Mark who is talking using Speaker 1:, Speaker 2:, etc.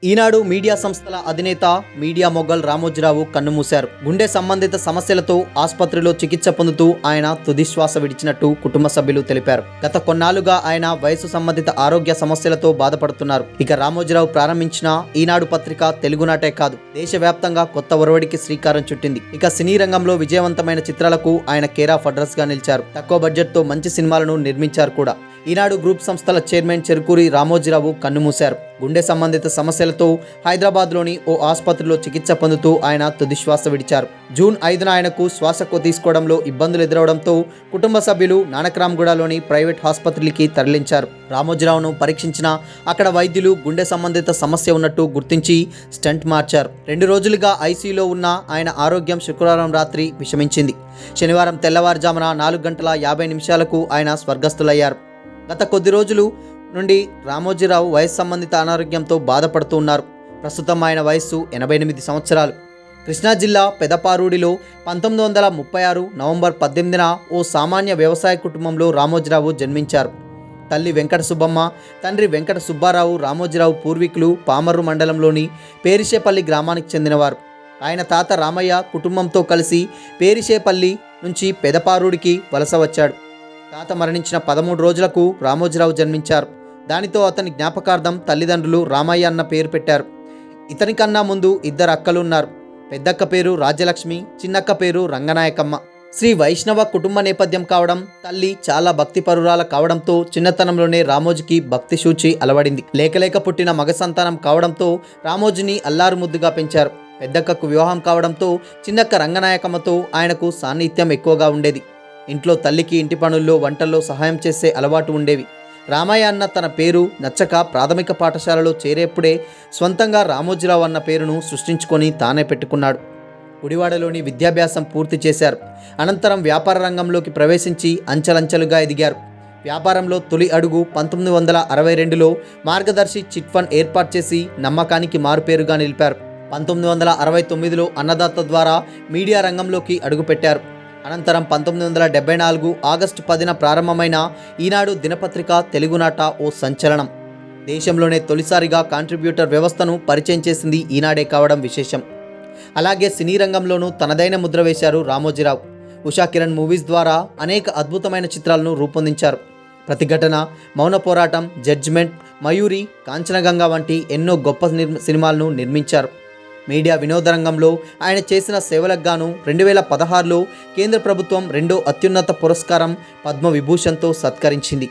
Speaker 1: ఈనాడు media సంస్థల అధినేత media మొగ్గల్ Ramoji Rao కన్నుమూశారు. గుండె సంబంధిత సమస్యలతో ఆసుపత్రిలో చికిత్స పొందుతూ ఆయన తుదిశ్వాస విడిచినట్టు కుటుంబ సభ్యులు తెలిపారు. గత కొన్నాళ్లుగా ఆయన వయసు సంబంధిత ఆరోగ్య సమస్యలతో బాధపడుతున్నారు. ఇక రామోజీరావు ప్రారంభించిన ఈనాడు పత్రిక తెలుగునాటే కాదు, దేశవ్యాప్తంగా కొత్త ఒరవడికి శ్రీకారం చుట్టింది. ఇక సినీ రంగంలో విజయవంతమైన చిత్రాలకు ఆయన కేర్ ఆఫ్ అడ్రస్ గా నిలిచారు. తక్కువ బడ్జెట్ తో మంచి సినిమాలను నిర్మించారు కూడా. ఈనాడు గ్రూప్ సంస్థల చైర్మన్ చెరుకూరి రామోజీరావు కన్నుమూశారు. గుండె సంబంధిత సమస్యలతో హైదరాబాద్లోని ఓ ఆసుపత్రిలో చికిత్స పొందుతూ ఆయన తుదిశ్వాస విడిచారు. జూన్ 5న ఆయనకు శ్వాస తీసుకోవడంలో ఇబ్బందులు ఎదురవడంతో కుటుంబ సభ్యులు నానక్రామ్గూడలోని ప్రైవేట్ ఆసుపత్రికి తరలించారు. రామోజీరావును పరీక్షించిన అక్కడ వైద్యులు గుండె సంబంధిత సమస్య ఉన్నట్టు గుర్తించి స్టంట్ మార్చారు. 2 రోజులుగా ఐసీయూలో ఉన్న ఆయన ఆరోగ్యం శుక్రవారం రాత్రి విషమించింది. శనివారం తెల్లవారుజామున 4:50 ఆయన స్వర్గస్థులయ్యారు. గత కొద్ది రోజులు నుండి రామోజీరావు వయసు సంబంధిత అనారోగ్యంతో బాధపడుతూ ఉన్నారు. ప్రస్తుతం ఆయన వయస్సు 88 సంవత్సరాలు. కృష్ణా జిల్లా పెదపారూడిలో 1936 నవంబర్ 18న ఓ సామాన్య వ్యవసాయ కుటుంబంలో రామోజీరావు జన్మించారు. తల్లి వెంకట సుబ్బమ్మ, తండ్రి వెంకట సుబ్బారావు. రామోజీరావు పూర్వీకులు పామర్రు మండలంలోని పేరిశేపల్లి గ్రామానికి చెందినవారు. ఆయన తాత రామయ్య కుటుంబంతో కలిసి పేరిశేపల్లి నుంచి పెదపారూడికి వలస వచ్చాడు. తాత మరణించిన 13 రోజులకు రామోజీరావు జన్మించారు. దానితో అతని జ్ఞాపకార్థం తల్లిదండ్రులు రామయ్య అన్న పేరు పెట్టారు. ఇతని కన్నా ముందు 2 అక్కలు ఉన్నారు. పెద్దక్క పేరు రాజ్యలక్ష్మి, చిన్నక్క పేరు రంగనాయకమ్మ. శ్రీ వైష్ణవ కుటుంబ నేపథ్యం కావడం, తల్లి చాలా భక్తిపరురాల కావడంతో చిన్నతనంలోనే రామోజీకి భక్తి సూచి అలవడింది. లేకలేక పుట్టిన మగ సంతానం కావడంతో రామోజీని అల్లారు ముద్దుగా పెంచారు. పెద్దక్కకు వివాహం కావడంతో చిన్నక్క రంగనాయకమ్మతో ఆయనకు సాన్నిహిత్యం ఎక్కువగా ఉండేది. ఇంట్లో తల్లికి ఇంటి పనుల్లో వంటల్లో సహాయం చేసే అలవాటు ఉండేవి. రామయ్య అన్న తన పేరు నచ్చక ప్రాథమిక పాఠశాలలో చేరేప్పుడే స్వంతంగా రామోజీరావు అన్న పేరును సృష్టించుకొని తానే పెట్టుకున్నాడు. గుడివాడలోని విద్యాభ్యాసం పూర్తి చేశారు. అనంతరం వ్యాపార రంగంలోకి ప్రవేశించి అంచెలంచెలుగా ఎదిగారు. వ్యాపారంలో తొలి అడుగు 1962లో మార్గదర్శి చిట్ ఫండ్ ఏర్పాటు చేసి నమ్మకానికి మారుపేరుగా నిలిపారు. 1969లో అన్నదాత ద్వారా మీడియా రంగంలోకి అడుగుపెట్టారు. అనంతరం 1974 ఆగస్టు 10న ప్రారంభమైన ఈనాడు దినపత్రిక తెలుగునాట ఓ సంచలనం. దేశంలోనే తొలిసారిగా కాంట్రిబ్యూటర్ వ్యవస్థను పరిచయం చేసింది ఈనాడే కావడం విశేషం. అలాగే సినీ రంగంలోనూ తనదైన ముద్ర వేశారు రామోజీరావు. ఉషా కిరణ్ మూవీస్ ద్వారా అనేక అద్భుతమైన చిత్రాలను రూపొందించారు. ప్రతిఘటన, మౌన పోరాటం, జడ్జిమెంట్, మయూరి, కాంచనగంగా వంటి ఎన్నో గొప్ప సినిమాలను నిర్మించారు. మీడియా వినోద రంగంలో ఆయన చేసిన సేవలకు గాను 2016లో కేంద్ర ప్రభుత్వం 2వ అత్యున్నత పురస్కారం పద్మవిభూషణ్తో సత్కరించింది.